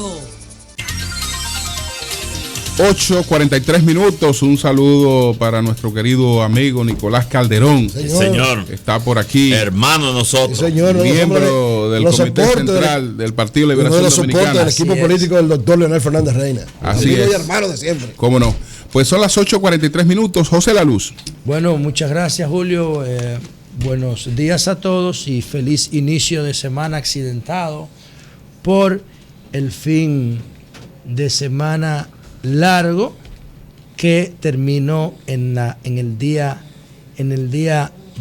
5. 8:43. Un saludo para nuestro querido amigo Nicolás Calderón. Señor. Está por aquí. Hermano de nosotros. Sí, señor, miembro del Comité Central del Partido de Liberación Dominicana. Del equipo político del doctor Leonel Fernández Reina. Así es. Y hermano de siempre. ¿Cómo no? Pues son las 8:43. José La Luz. Bueno, muchas gracias, Julio. Buenos días a todos y feliz inicio de semana accidentado por el fin de semana largo que terminó en el día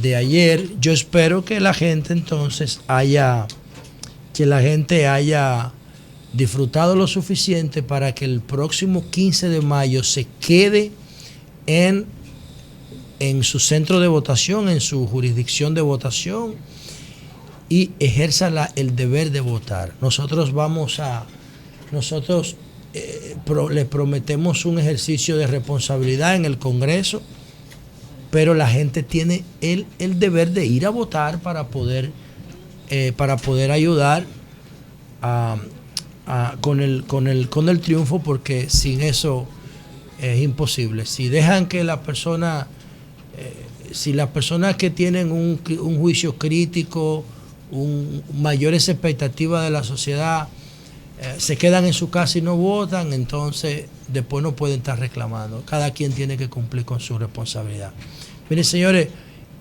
de ayer. Yo espero que la gente entonces haya disfrutado lo suficiente para que el próximo 15 de mayo se quede en su centro de votación, en su jurisdicción de votación, y ejerza el deber de votar. Nosotros le prometemos un ejercicio de responsabilidad en el Congreso, pero la gente tiene el deber de ir a votar para poder ayudar con el triunfo, porque sin eso es imposible. Si dejan que las personas que tienen un juicio crítico, mayores expectativas de la sociedad, se quedan en su casa y no votan, entonces después no pueden estar reclamando. Cada quien tiene que cumplir con su responsabilidad. Miren, señores,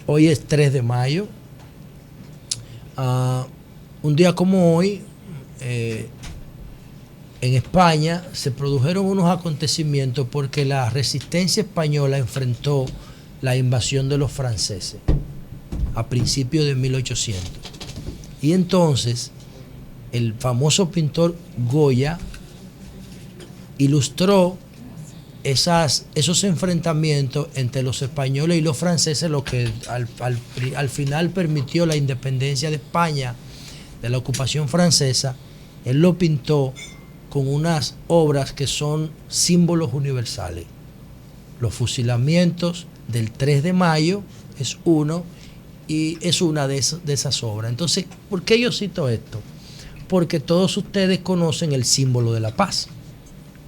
hoy es 3 de mayo. Un día como hoy, en España se produjeron unos acontecimientos porque la resistencia española enfrentó la invasión de los franceses a principios de 1800. Y entonces el famoso pintor Goya ilustró esos enfrentamientos entre los españoles y los franceses, lo que al final permitió la independencia de España de la ocupación francesa. Él lo pintó con unas obras que son símbolos universales. Los fusilamientos del 3 de mayo es uno, y es una de esas obras. Entonces, ¿por qué yo cito esto? Porque todos ustedes conocen el símbolo de la paz.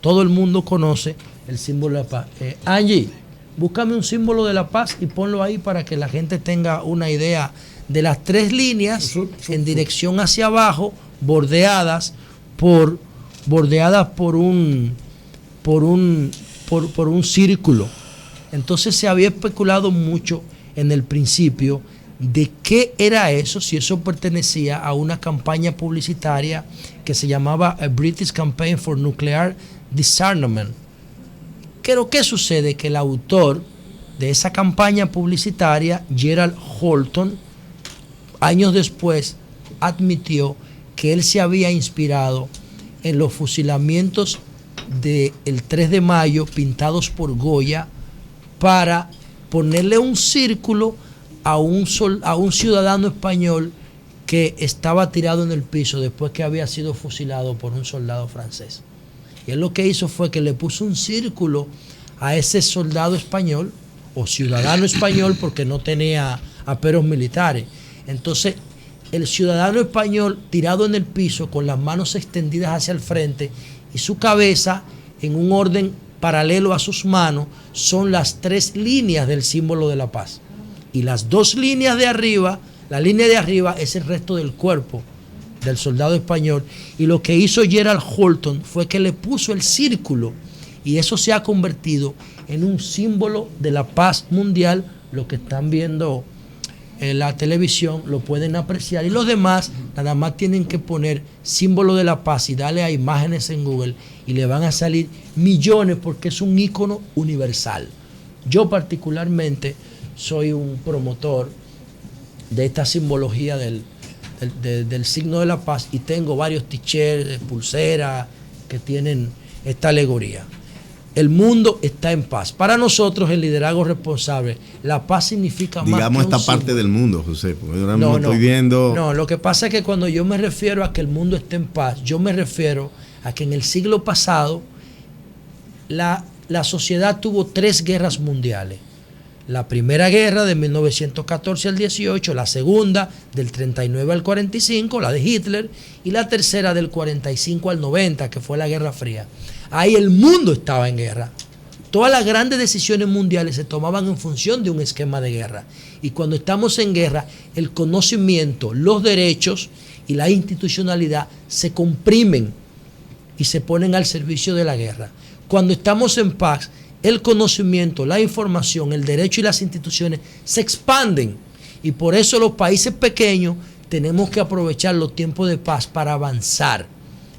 Todo el mundo conoce el símbolo de la paz. Angie, búscame un símbolo de la paz y ponlo ahí para que la gente tenga una idea de las 3 líneas en dirección hacia abajo, bordeadas por un círculo. Entonces se había especulado mucho en el principio de qué era eso, si eso pertenecía a una campaña publicitaria que se llamaba A British Campaign for Nuclear Disarmament. Pero ¿qué sucede? Que el autor de esa campaña publicitaria, Gerald Holton, años después admitió que él se había inspirado en los fusilamientos del 3 de mayo pintados por Goya para ponerle un círculo a un ciudadano español que estaba tirado en el piso después que había sido fusilado por un soldado francés. Y él lo que hizo fue que le puso un círculo a ese soldado español o ciudadano español, porque no tenía aperos militares. Entonces, el ciudadano español tirado en el piso con las manos extendidas hacia el frente y su cabeza en un orden paralelo a sus manos son las 3 líneas del símbolo de la paz. Y las 2 líneas de arriba, la línea de arriba es el resto del cuerpo del soldado español. Y lo que hizo Gerald Holton fue que le puso el círculo, y eso se ha convertido en un símbolo de la paz mundial. Lo que están viendo en la televisión lo pueden apreciar, y los demás nada más tienen que poner símbolo de la paz y darle a imágenes en Google y le van a salir millones, porque es un ícono universal. Yo particularmente soy un promotor de esta simbología del signo de la paz, y tengo varios t-shirts, pulseras que tienen esta alegoría. El mundo está en paz. Para nosotros, el liderazgo responsable, la paz significa más. Digamos esta parte del mundo, José, porque ahora mismo estoy viendo. No, lo que pasa es que cuando yo me refiero a que el mundo esté en paz, yo me refiero a que en el siglo pasado la sociedad tuvo 3 guerras mundiales. La primera guerra de 1914 al 18, la segunda del 39 al 45, la de Hitler, y la tercera del 45 al 90, que fue la Guerra Fría. Ahí el mundo estaba en guerra. Todas las grandes decisiones mundiales se tomaban en función de un esquema de guerra. Y cuando estamos en guerra, el conocimiento, los derechos y la institucionalidad se comprimen y se ponen al servicio de la guerra. Cuando estamos en paz, el conocimiento, la información, el derecho y las instituciones se expanden. Y por eso los países pequeños tenemos que aprovechar los tiempos de paz para avanzar.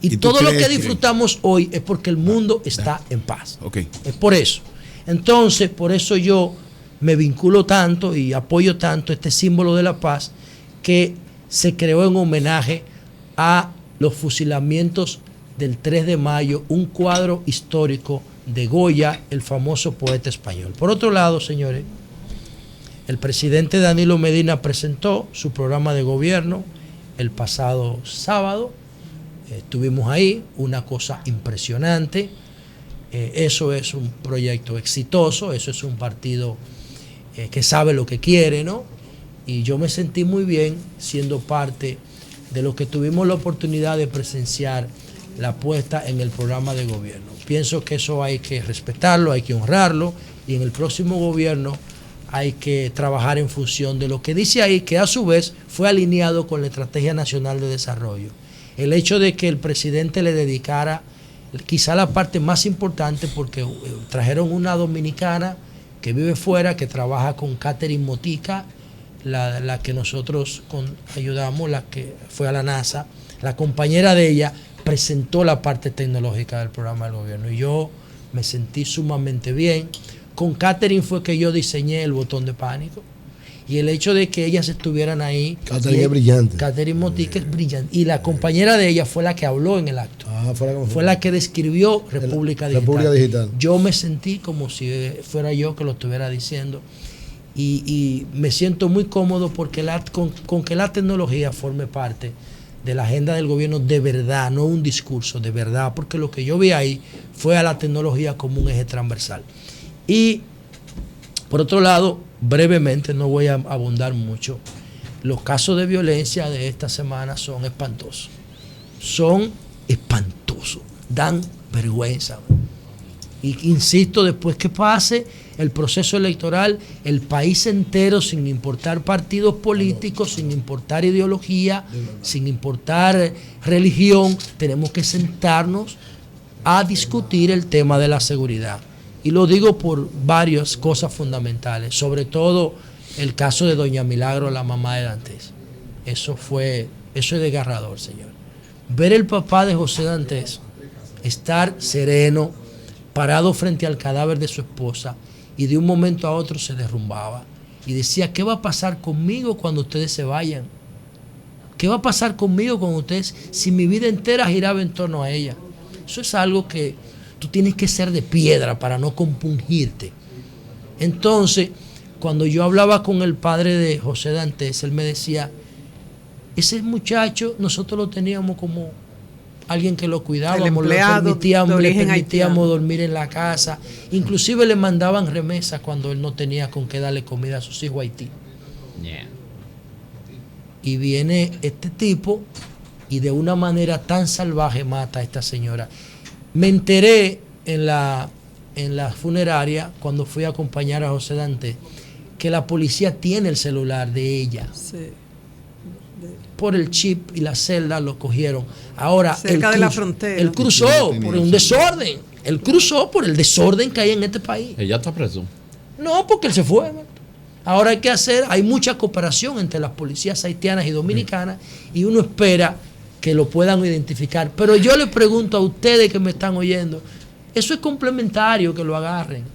Y todo lo que disfrutamos hoy es porque el mundo está en paz. Okay. Es por eso. Entonces, por eso yo me vinculo tanto y apoyo tanto este símbolo de la paz que se creó en homenaje a los fusilamientos del 3 de mayo, un cuadro histórico de Goya, el famoso poeta español. Por otro lado, señores, el presidente Danilo Medina presentó su programa de gobierno el pasado sábado. Estuvimos ahí, una cosa impresionante. Eso es un proyecto exitoso, eso es un partido que sabe lo que quiere, ¿no? Y yo me sentí muy bien siendo parte de los que tuvimos la oportunidad de presenciar la puesta en el programa de gobierno. Pienso que eso hay que respetarlo, hay que honrarlo, y en el próximo gobierno hay que trabajar en función de lo que dice ahí, que a su vez fue alineado con la Estrategia Nacional de Desarrollo. El hecho de que el presidente le dedicara quizá la parte más importante, porque trajeron una dominicana que vive fuera, que trabaja con Catherine Motica, la que nosotros ayudamos, la que fue a la NASA, la compañera de ella presentó la parte tecnológica del programa del gobierno y yo me sentí sumamente bien. Con Catherine fue que yo diseñé el botón de pánico y el hecho de que ellas estuvieran ahí. Catherine es brillante. Catherine Motica es brillante y la compañera de ella fue la que habló en el acto. Fue la que describió República Digital. Yo me sentí como si fuera yo que lo estuviera diciendo y me siento muy cómodo porque con que la tecnología forme parte de la agenda del gobierno de verdad, no un discurso, de verdad, porque lo que yo vi ahí fue a la tecnología como un eje transversal. Y por otro lado, brevemente, no voy a abundar mucho, los casos de violencia de esta semana son espantosos. Son espantosos, dan vergüenza. Y insisto, después que pase el proceso electoral, el país entero, sin importar partidos políticos, sin importar ideología, sin importar religión, tenemos que sentarnos a discutir el tema de la seguridad. Y lo digo por varias cosas fundamentales, sobre todo el caso de doña Milagro, la mamá de Dantes. Eso es desgarrador, señor. Ver el papá de José Dantes estar sereno, parado frente al cadáver de su esposa, y de un momento a otro se derrumbaba y decía: ¿qué va a pasar conmigo cuando ustedes se vayan? ¿Qué va a pasar conmigo con ustedes si mi vida entera giraba en torno a ella? Eso es algo que tú tienes que ser de piedra para no compungirte. Entonces, cuando yo hablaba con el padre de José Dantes, él me decía: ese muchacho nosotros lo teníamos como alguien que lo cuidábamos, le permitíamos dormir en la casa, inclusive le mandaban remesas cuando él no tenía con qué darle comida a sus hijos a Haití. Yeah. Y viene este tipo y de una manera tan salvaje mata a esta señora. Me enteré en la funeraria, cuando fui a acompañar a José Dantes, que la policía tiene el celular de ella. Sí. Por el chip y la celda lo cogieron. Ahora, cerca de la frontera. Él cruzó por un desorden. Él cruzó por el desorden que hay en este país. ¿Ella está preso? No, porque él se fue. Ahora hay mucha cooperación entre las policías haitianas y dominicanas y uno espera que lo puedan identificar. Pero yo le pregunto a ustedes que me están oyendo, ¿eso es complementario que lo agarren?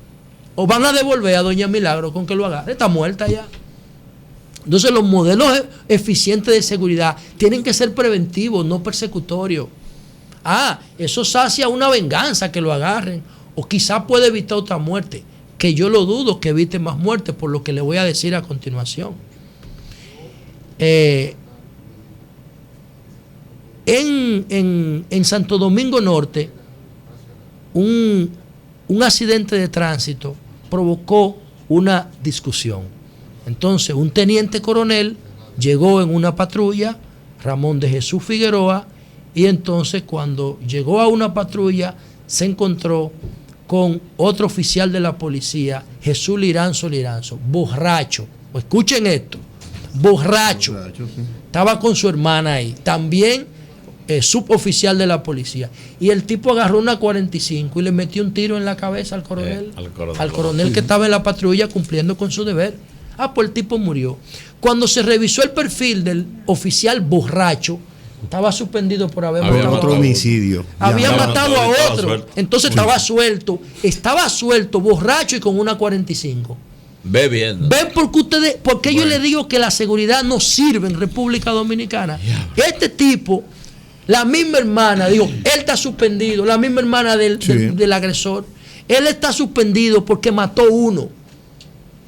¿O van a devolver a doña Milagro con que lo agarre? Está muerta ya. Entonces los modelos eficientes de seguridad tienen que ser preventivos, no persecutorios. Eso sacia una venganza que lo agarren, o quizá puede evitar otra muerte, que yo lo dudo que evite más muertes, por lo que le voy a decir a continuación. En Santo Domingo Norte, un accidente de tránsito provocó una discusión. Entonces, un teniente coronel llegó en una patrulla, Ramón de Jesús Figueroa, y entonces cuando llegó a una patrulla se encontró con otro oficial de la policía, Jesús Liranzo, borracho. Escuchen esto, borracho. Sí. Estaba con su hermana ahí, también suboficial de la policía. Y el tipo agarró una 45 y le metió un tiro en la cabeza al coronel. Al coronel que estaba en la patrulla cumpliendo con su deber. Pues el tipo murió. Cuando se revisó el perfil del oficial borracho, estaba suspendido por haber matado otro homicidio. Había matado a otro. Entonces estaba suelto, borracho y con una 45. Bebiendo. ¿Ven por qué yo le digo que la seguridad no sirve en República Dominicana? Este tipo, la misma hermana, él está suspendido, la misma hermana del agresor, él está suspendido porque mató uno.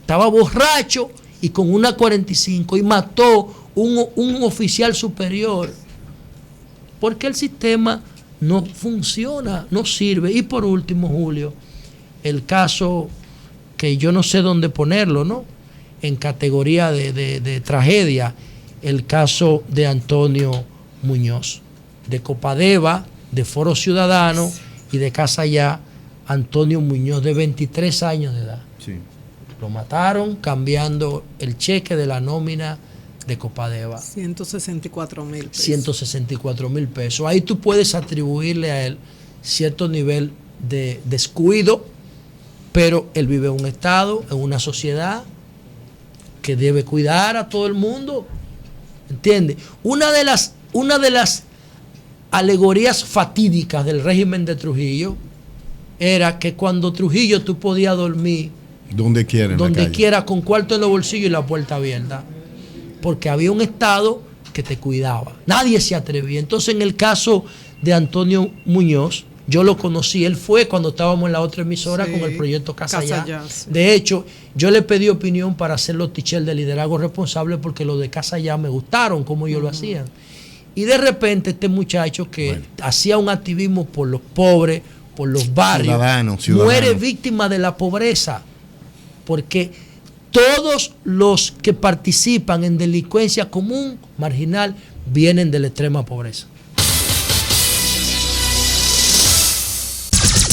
Estaba borracho y con una 45 y mató un oficial superior. Porque el sistema no funciona, no sirve. Y por último, Julio, el caso que yo no sé dónde ponerlo, ¿no? En categoría de tragedia, el caso de Antonio Muñoz, de Copadeva, de Foro Ciudadano y de Casa Ya, Antonio Muñoz, de 23 años de edad. Sí. Lo mataron cambiando el cheque de la nómina de Copadeva. 164,000 pesos. 164,000 pesos. Ahí tú puedes atribuirle a él cierto nivel de descuido, pero él vive en un estado, en una sociedad que debe cuidar a todo el mundo. ¿Entiendes? Una de las alegorías fatídicas del régimen de Trujillo era que cuando Trujillo tú podías dormir donde quiera, con cuarto en los bolsillos y la puerta abierta, porque había un Estado que te cuidaba. Nadie se atrevía. Entonces, en el caso de Antonio Muñoz, yo lo conocí. Él fue cuando estábamos en la otra emisora con el proyecto Casa Ya. Sí. De hecho, yo le pedí opinión para hacer los tichel de liderazgo responsable porque los de Casa Ya me gustaron, como ellos lo hacían. Y de repente este muchacho que hacía un activismo por los pobres, por los barrios, ciudadano. muere víctima de la pobreza. Porque todos los que participan en delincuencia común, marginal, vienen de la extrema pobreza.